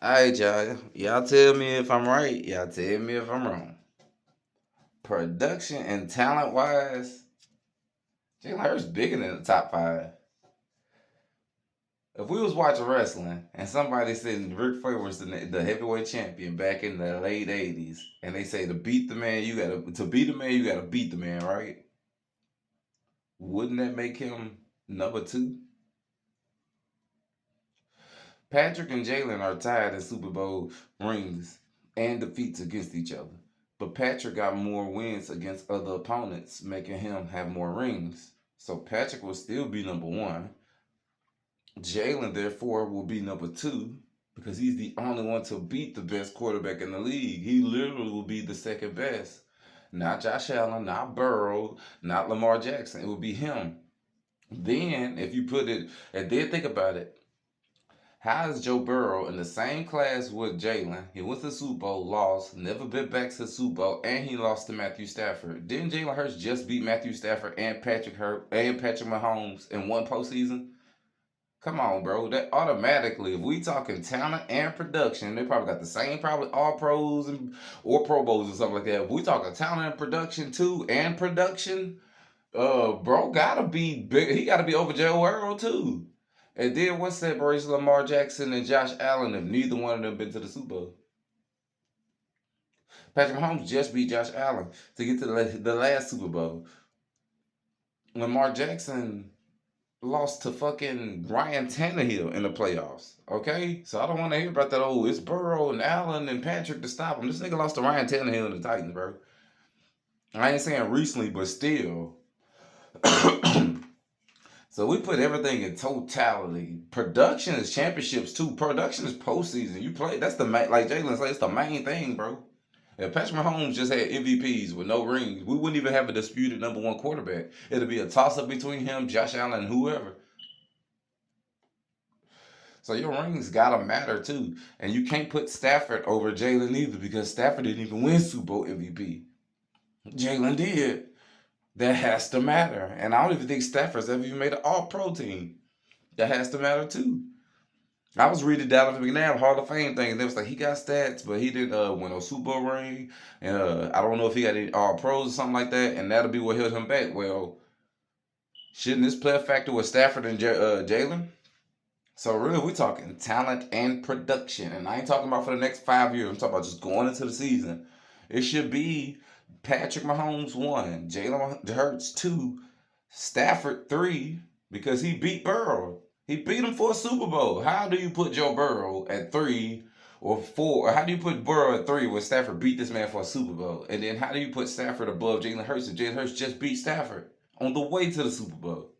All right, y'all. Y'all tell me if I'm right. Y'all tell me if I'm wrong. Production and talent wise, Jalen Hurts bigger than the top five. If we was watching wrestling and somebody said Ric Flair was the heavyweight champion back in the late '80s, and they say to beat the man you gotta beat the man, right? Wouldn't that make him number two? Patrick and Jalen are tied in Super Bowl rings and defeats against each other. But Patrick got more wins against other opponents, making him have more rings. So Patrick will still be number one. Jalen, therefore, will be number two because he's the only one to beat the best quarterback in the league. He literally will be the second best. Not Josh Allen, not Burrow, not Lamar Jackson. It will be him. Then, if you put it, and then think about it, how is Joe Burrow in the same class with Jalen? He went to the Super Bowl, lost, never been back to the Super Bowl, and he lost to Matthew Stafford. Didn't Jalen Hurts just beat Matthew Stafford and Patrick Mahomes in one postseason? Come on, bro. That automatically, if we talking talent and production, they probably got the same, probably all pros and or Pro Bowls or something like that. If we talking talent and production too, and production, bro gotta be big. He gotta be over Joe Burrow too. And then what separates Lamar Jackson and Josh Allen if neither one of them been to the Super Bowl? Patrick Mahomes just beat Josh Allen to get to the last Super Bowl. Lamar Jackson lost to fucking Ryan Tannehill in the playoffs. Okay? So I don't want to hear about that. Oh, it's Burrow and Allen and Patrick to stop him. This nigga lost to Ryan Tannehill and the Titans, bro. I ain't saying recently, but still. So we put everything in totality. Production is championships too. Production is postseason. You play. That's the main. Like Jalen said, it's the main thing, bro. If Patrick Mahomes just had MVPs with no rings, we wouldn't even have a disputed number one quarterback. It'd be a toss up between him, Josh Allen, and whoever. So your rings gotta matter too, and you can't put Stafford over Jalen either because Stafford didn't even win Super Bowl MVP. Jalen did. That has to matter, and I don't even think Stafford's ever even made an All Pro team. That has to matter too. I was reading Dallas McNabb Hall of Fame thing, and it was like he got stats, but he didn't win a Super Bowl ring, and I don't know if he got any All Pros or something like that, and that'll be what held him back. Well, shouldn't this play a factor with Stafford and Jalen? So really, we're talking talent and production, and I ain't talking about for the next 5 years. I'm talking about just going into the season. It should be Patrick Mahomes one, Jalen Hurts two, Stafford three, because he beat Burrow. He beat him for a Super Bowl. How do you put Joe Burrow at three or four? Or how do you put Burrow at three when Stafford beat this man for a Super Bowl? And then how do you put Stafford above Jalen Hurts if Jalen Hurts just beat Stafford on the way to the Super Bowl?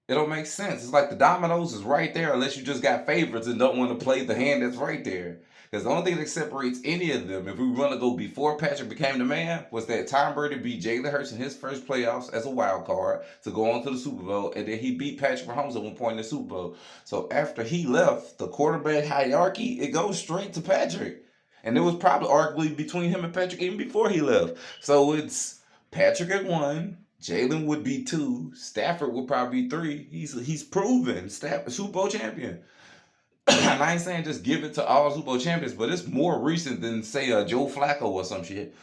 It don't make sense. It's like the dominoes is right there unless you just got favorites and don't want to play the hand that's right there. Because the only thing that separates any of them, if we want to go before Patrick became the man, was that Tom Brady beat Jalen Hurts in his first playoffs as a wild card to go on to the Super Bowl, and then he beat Patrick Mahomes at one point in the Super Bowl. So after he left, the quarterback hierarchy, it goes straight to Patrick. And it was probably arguably between him and Patrick even before he left. So it's Patrick at one, Jalen would be two. Stafford would probably be three. He's proven Super Bowl champion. And I ain't saying just give it to all Super Bowl champions, but it's more recent than say Joe Flacco or some shit.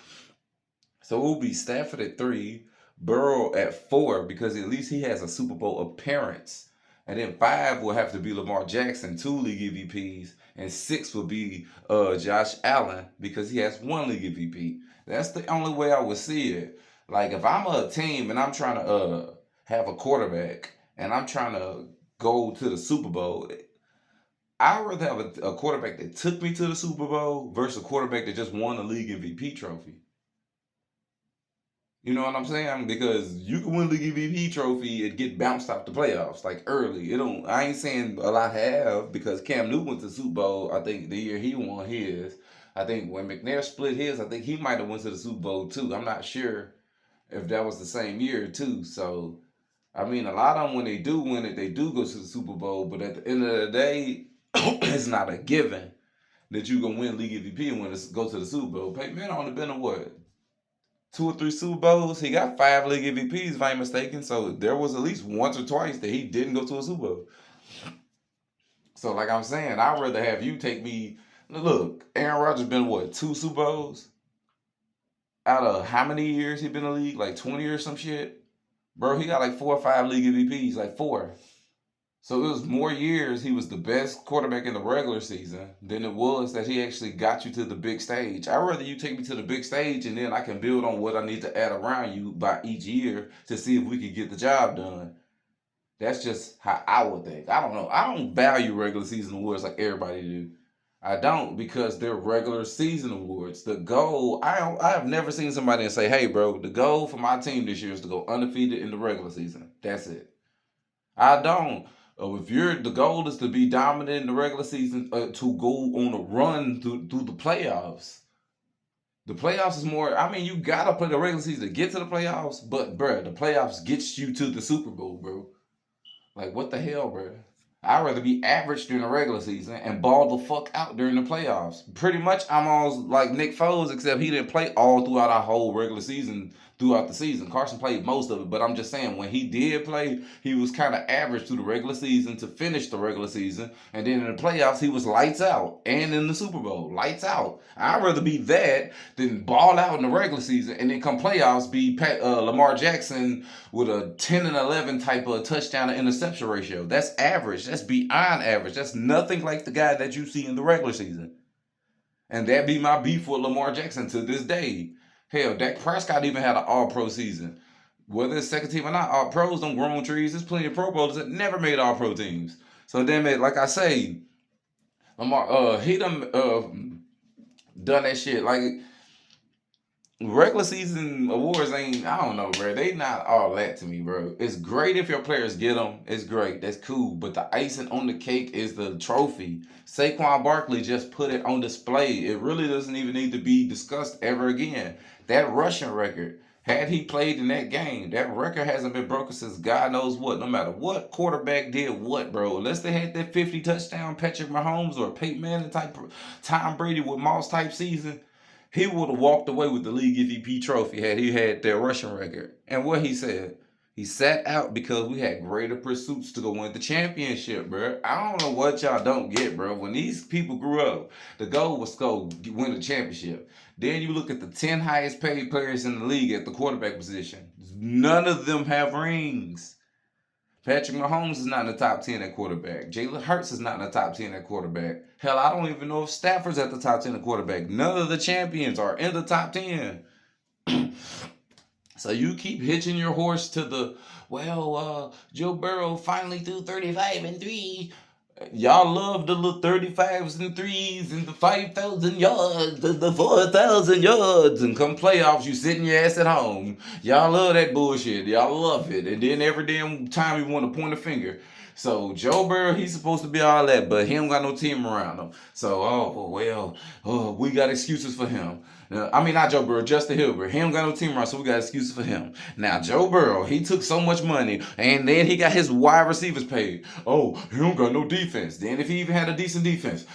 So it will be Stafford at three, Burrow at four because at least he has a Super Bowl appearance. And then five will have to be Lamar Jackson, two league MVPs, and six will be Josh Allen because he has one league MVP. That's the only way I would see it. Like if I'm a team and I'm trying to have a quarterback and I'm trying to go to the Super Bowl, I'd rather have a quarterback that took me to the Super Bowl versus a quarterback that just won a league MVP trophy. You know what I'm saying? Because you can win the MVP trophy and get bounced out the playoffs like early. It don't. I ain't saying a lot have because Cam Newton went to the Super Bowl. I think the year he won his. I think when McNair split his, I think he might have went to the Super Bowl too. I'm not sure if that was the same year too. So I mean, a lot of them when they do win it, they do go to the Super Bowl. But at the end of the day, it's not a given that you gonna win league MVP and go to the Super Bowl. Peyton Manning only been to what, two or three Super Bowls. He got five league MVPs, if I ain't mistaken. So there was at least once or twice that he didn't go to a Super Bowl. So like I'm saying, I'd rather have you take me. Look, Aaron Rodgers been what, 2 Super Bowls out of how many years he been in the league? Like 20 or some shit, bro. He got like 4 or 5 league MVPs, like 4. So it was more years he was the best quarterback in the regular season than it was that he actually got you to the big stage. I'd rather you take me to the big stage and then I can build on what I need to add around you by each year to see if we can get the job done. That's just how I would think. I don't know. I don't value regular season awards like everybody do. I don't, because they're regular season awards. The goal, I have never seen somebody and say, "Hey, bro, the goal for my team this year is to go undefeated in the regular season." That's it. I don't. If the goal is to be dominant in the regular season, to go on a run through the playoffs. The playoffs is more. I mean, you gotta play the regular season to get to the playoffs, but bruh, the playoffs gets you to the Super Bowl, bro. Like, what the hell, bro? I'd rather be average during the regular season and ball the fuck out during the playoffs. Pretty much, I'm all like Nick Foles, except he didn't play all throughout our whole regular season throughout the season. Carson played most of it, but I'm just saying, when he did play, he was kind of average through the regular season to finish the regular season. And then in the playoffs, he was lights out. And in the Super Bowl, lights out. I'd rather be that than ball out in the regular season and then come playoffs be Lamar Jackson with a 10 and 11 type of touchdown to interception ratio. That's average. That's beyond average. That's nothing like the guy that you see in the regular season. And that be my beef with Lamar Jackson to this day. Hell, Dak Prescott even had an all-pro season. Whether it's second team or not, all pros don't grow on trees. There's plenty of Pro Bowlers that never made all-pro teams. So then, like I say, Lamar, he done that shit. Like, regular season awards ain't, I don't know, bro. They not all that to me, bro. It's great if your players get them. It's great. That's cool. But the icing on the cake is the trophy. Saquon Barkley just put it on display. It really doesn't even need to be discussed ever again. That rushing record, had he played in that game, that record hasn't been broken since God knows what. No matter what quarterback did what, bro. Unless they had that 50 touchdown Patrick Mahomes or Peyton Manning type, Tom Brady with Moss type season, he would have walked away with the league MVP trophy had he had that rushing record. And what he said, he sat out because we had greater pursuits to go win the championship, bro. I don't know what y'all don't get, bro. When these people grew up, the goal was to go win the championship. Then you look at the 10 highest paid players in the league at the quarterback position. None of them have rings. Patrick Mahomes is not in the top 10 at quarterback. Jalen Hurts is not in the top 10 at quarterback. Hell, I don't even know if Stafford's at the top 10 at quarterback. None of the champions are in the top 10. So you keep hitching your horse to the, Joe Burrow finally threw 35 and 3. Y'all love the little 35s and 3s and the 5,000 yards, the 4,000 yards, and come playoffs, you sitting your ass at home. Y'all love that bullshit. Y'all love it. And then every damn time you want to point a finger. So Joe Burrow, he's supposed to be all that, but he don't got no team around him. So, we got excuses for him. I mean, not Joe Burrow, Justin Hilbert. He don't got no team around, so we got excuses for him. Now, Joe Burrow, he took so much money, and then he got his wide receivers paid. Oh, he don't got no defense. Then if he even had a decent defense.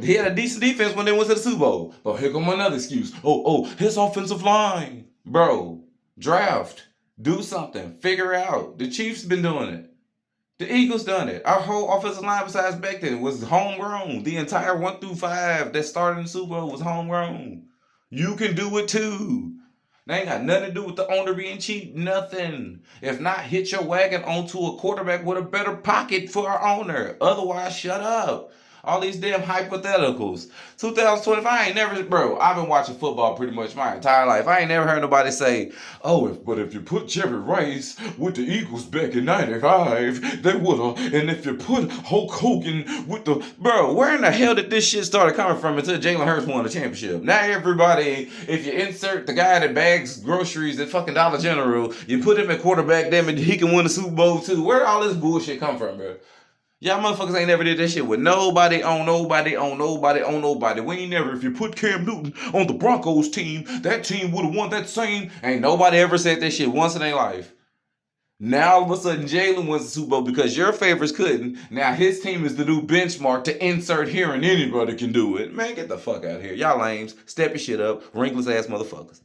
He had a decent defense when they went to the Super Bowl. But here come another excuse. His offensive line. Bro, draft. Do something. Figure it out. The Chiefs been doing it. The Eagles done it. Our whole offensive line besides Becton was homegrown. The entire 1 through 5 that started in the Super Bowl was homegrown. You can do it too. They ain't got nothing to do with the owner being cheap. Nothing. If not, hit your wagon onto a quarterback with a better pocket for our owner. Otherwise, shut up. All these damn hypotheticals. 2025, I ain't never, bro, I've been watching football pretty much my entire life. I ain't never heard nobody say, but if you put Jerry Rice with the Eagles back in 95, they would've. And if you put Hulk Hogan with the, bro, where in the hell did this shit start coming from until Jalen Hurts won the championship? Now everybody, if you insert the guy that bags groceries at fucking Dollar General, you put him at quarterback, damn it, he can win the Super Bowl too. Where did all this bullshit come from, bro? Y'all motherfuckers ain't never did that shit with nobody on nobody on nobody on nobody. We ain't never, if you put Cam Newton on the Broncos team, that team would have won that same. Ain't nobody ever said that shit once in their life. Now all of a sudden Jalen wins the Super Bowl because your favorites couldn't. Now his team is the new benchmark to insert here and anybody can do it. Man, get the fuck out of here. Y'all lames. Step your shit up. Ringless ass motherfuckers.